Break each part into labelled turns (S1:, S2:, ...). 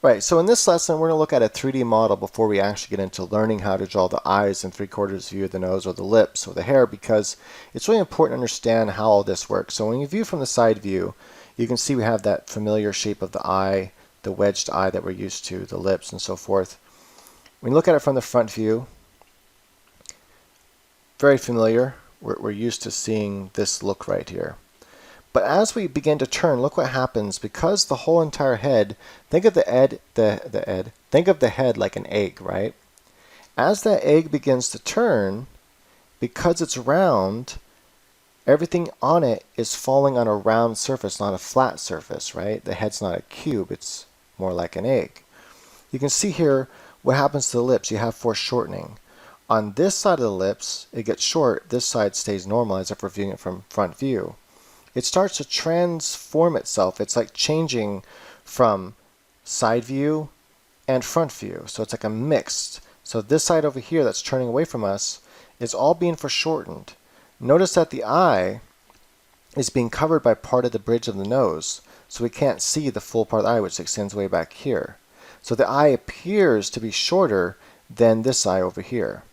S1: Right, so in this lesson, we're going to look at a 3D model before we actually get into learning how to draw the eyes and 3/4 view of the nose or the lips or the hair, because it's really important to understand how all this works. So when you view from the side view, you can see we have that familiar shape of the eye, the wedged eye that we're used to, the lips and so forth. When you look at it from the front view, very familiar. We're used to seeing this look right here. But as we begin to turn, look what happens. Because the whole entire head, think of think of the head like an egg, right? As that egg begins to turn, because it's round, everything on it is falling on a round surface, not a flat surface, right? The head's not a cube, it's more like an egg. You can see here what happens to the lips. You have foreshortening. On this side of the lips, it gets short. This side stays normal as if we're viewing it from front view. It starts to transform itself. It's like changing from side view and front view. So it's like a mixed. So this side over here that's turning away from us is all being foreshortened. Notice that the eye is being covered by part of the bridge of the nose. So we can't see the full part of the eye, which extends way back here. So the eye appears to be shorter than this eye over here.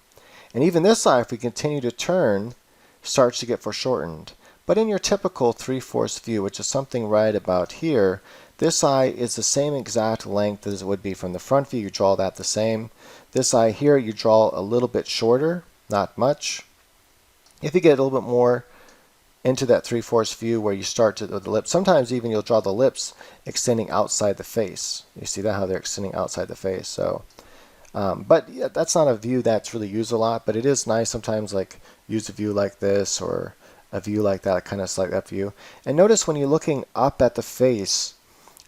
S1: And even this eye, if we continue to turn, starts to get foreshortened. But in your typical 3/4 view, which is something right about here, this eye is the same exact length as it would be from the front view. You draw that the same. This eye here, you draw a little bit shorter, not much. If you get a little bit more into that 3/4 view where you start to the lips, sometimes even you'll draw the lips extending outside the face. You see that, how they're extending outside the face. So, but yeah, that's not a view that's really used a lot, but it is nice sometimes, like use a view like this or a view like that, kind of like that view. And notice when you're looking up at the face,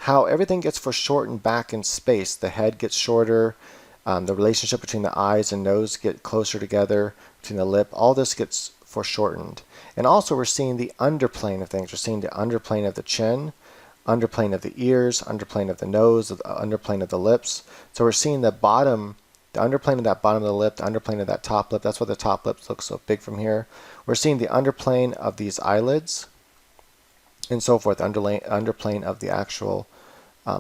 S1: how everything gets foreshortened back in space. The head gets shorter, the relationship between the eyes and nose get closer together, between the lip, all this gets foreshortened. And also we're seeing the underplane of things. We're seeing the underplane of the chin, underplane of the ears, underplane of the nose, the underplane of the lips. So we're seeing the bottom, the underplane of that bottom of the lip, the underplane of that top lip. That's why the top lip looks so big from here. We're seeing the underplane of these eyelids and so forth, underplane of the actual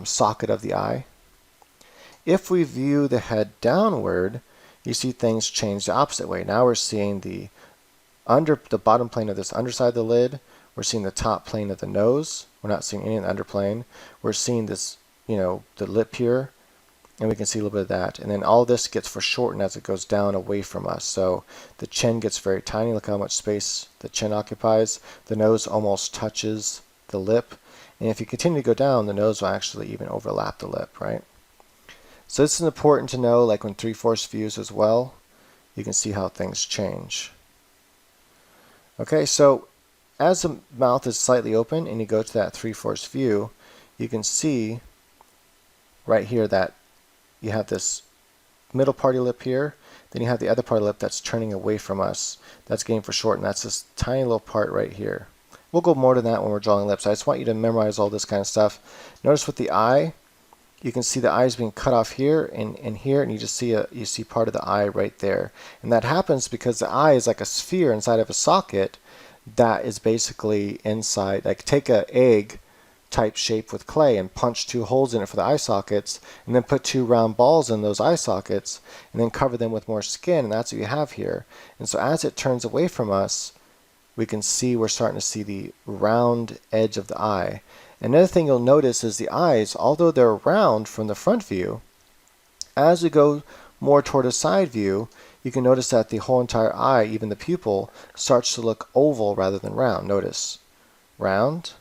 S1: socket of the eye. If we view the head downward, you see things change the opposite way. Now we're seeing the bottom plane of this underside of the lid. We're seeing the top plane of the nose. We're not seeing any of the underplane. We're seeing this, the lip here, and we can see a little bit of that. And then all this gets foreshortened as it goes down away from us. So the chin gets very tiny. Look how much space the chin occupies. The nose almost touches the lip. And if you continue to go down, the nose will actually even overlap the lip, right? So this is important to know, like when 3/4 views as well, you can see how things change. Okay, so as the mouth is slightly open and you go to that 3/4 view, you can see right here that you have this middle part of your lip here, then you have the other part of the lip that's turning away from us. That's getting foreshortened. That's this tiny little part right here. We'll go more to that when we're drawing lips. I just want you to memorize all this kind of stuff. Notice with the eye, you can see the eye is being cut off here and here, and you just see you see part of the eye right there. And that happens because the eye is like a sphere inside of a socket that is basically inside. Like take an egg type shape with clay and punch 2 holes in it for the eye sockets, and then put 2 round balls in those eye sockets, and then cover them with more skin, and that's what you have here. And so as it turns away from us, we can see we're starting to see the round edge of the eye. Another thing you'll notice is the eyes, although they're round from the front view, as we go more toward a side view, you can notice that the whole entire eye, even the pupil, starts to look oval rather than round. Notice, round,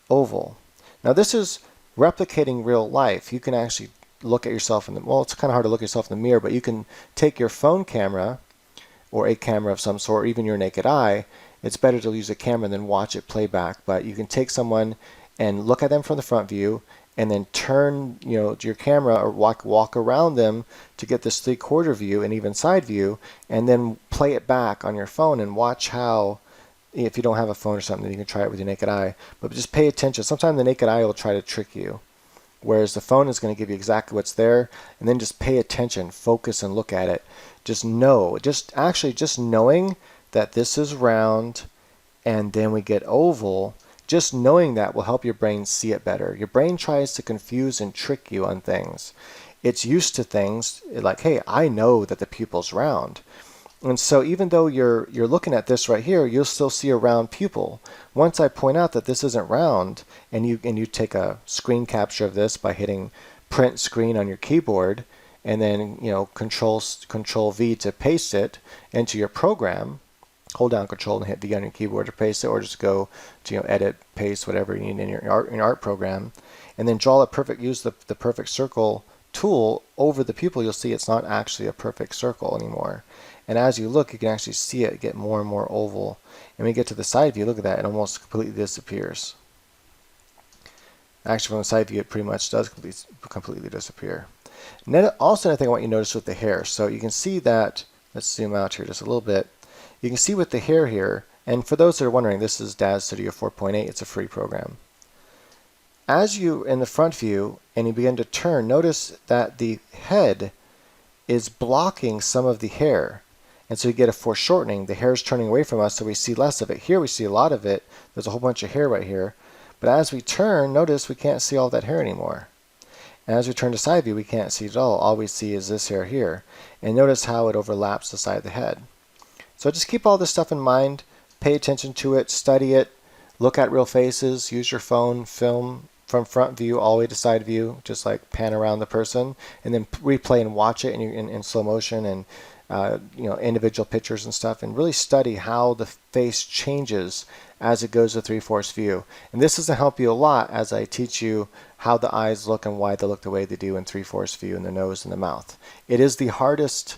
S1: oval. Now this is replicating real life. You can actually look at yourself in the, well, it's kind of hard to look at yourself in the mirror, but you can take your phone camera or a camera of some sort, or even your naked eye. It's better to use a camera than watch it play back, but you can take someone and look at them from the front view and then turn your camera or walk around them to get this 3/4 view and even side view, and then play it back on your phone and watch how, if you don't have a phone or something, you can try it with your naked eye, but just pay attention. Sometimes the naked eye will try to trick you, whereas the phone is going to give you exactly what's there, and then just pay attention, focus, and look at it. Just know, just knowing that this is round and then we get oval Just knowing that will help your brain see it better. Your brain tries to confuse and trick you on things. It's used to things like, hey, I know that the pupil's round. And so even though you're looking at this right here, you'll still see a round pupil. Once I point out that this isn't round, and you take a screen capture of this by hitting print screen on your keyboard, and then control V to paste it into your program. Hold down Control and hit V on your keyboard to paste it, or just go to edit, paste, whatever you need in your art program, and then use the perfect circle tool over the pupil. You'll see it's not actually a perfect circle anymore. And as you look, you can actually see it get more and more oval. And when you get to the side view, look at that, it almost completely disappears. Actually, from the side view, it pretty much does completely disappear. And then also another thing I want you to notice with the hair. So you can see that, let's zoom out here just a little bit. You can see with the hair here, and for those that are wondering, this is DAZ Studio 4.8. It's a free program. As you, in the front view, and you begin to turn, notice that the head is blocking some of the hair. And so you get a foreshortening. The hair is turning away from us, so we see less of it. Here we see a lot of it. There's a whole bunch of hair right here. But as we turn, notice we can't see all that hair anymore. And as we turn to side view, we can't see it at all. All we see is this hair here. And notice how it overlaps the side of the head. So just keep all this stuff in mind. Pay attention to it. Study it. Look at real faces. Use your phone. Film from front view all the way to side view. Just like pan around the person. And then replay and watch it in slow motion, and individual pictures and stuff, and really study how the face changes as it goes to 3/4 view. And this is to help you a lot as I teach you how the eyes look and why they look the way they do in 3/4 view, in the nose and the mouth. It is the hardest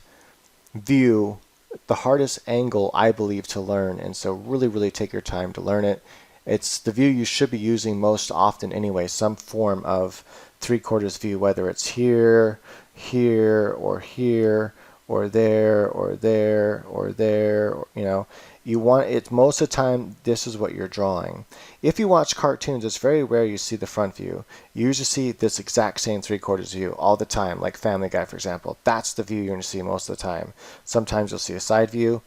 S1: view, the hardest angle, I believe, to learn, and so really take your time to learn it. It's the view you should be using most often anyway, some form of 3/4 view, whether it's here, or here, or there, or there, or there, you want it most of the time. This is what you're drawing. If you watch cartoons, it's very rare you see the front view. You usually see this exact same 3/4 view all the time, like Family Guy, for example. That's the view you're going to see most of the time. Sometimes you'll see a side view.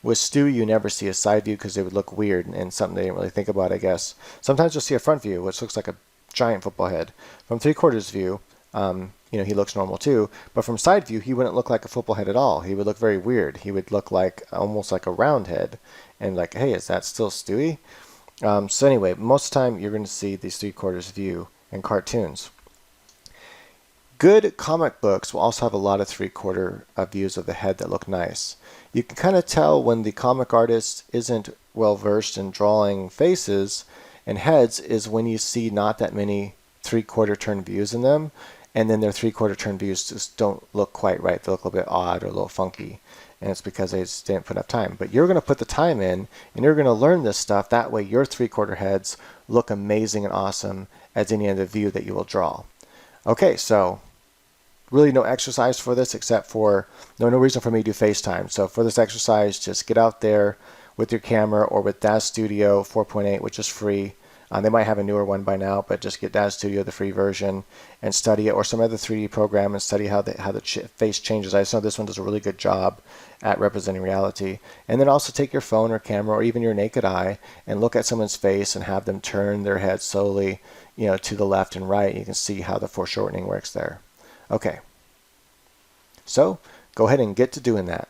S1: With Stewie, you never see a side view because it would look weird and something they didn't really think about, I guess. Sometimes you'll see a front view, which looks like a giant football head. From 3/4 view, he looks normal too, but from side view, he wouldn't look like a football head at all. He would look very weird. He would look like almost like a round head, and like, hey, is that still Stewie? So anyway, most of the time you're going to see these 3/4 view in cartoons. Good comic books will also have a lot of 3/4 views of the head that look nice. You can kind of tell when the comic artist isn't well versed in drawing faces and heads is when you see not that many 3/4 turn views in them, and then their 3/4 turn views just don't look quite right. They look a little bit odd or a little funky, and it's because they just didn't put enough time. But you're going to put the time in, and you're going to learn this stuff. That way your 3/4 heads look amazing and awesome as any other view that you will draw. Okay, so really no exercise for this except for no reason for me to do FaceTime. So for this exercise, just get out there with your camera or with DAZ Studio 4.8, which is free. They might have a newer one by now, but just get DAZ Studio, the free version, and study it, or some other 3D program, and study how the face changes. I just know this one does a really good job at representing reality. And then also take your phone or camera or even your naked eye and look at someone's face and have them turn their head slowly, to the left and right. You can see how the foreshortening works there. Okay, so go ahead and get to doing that.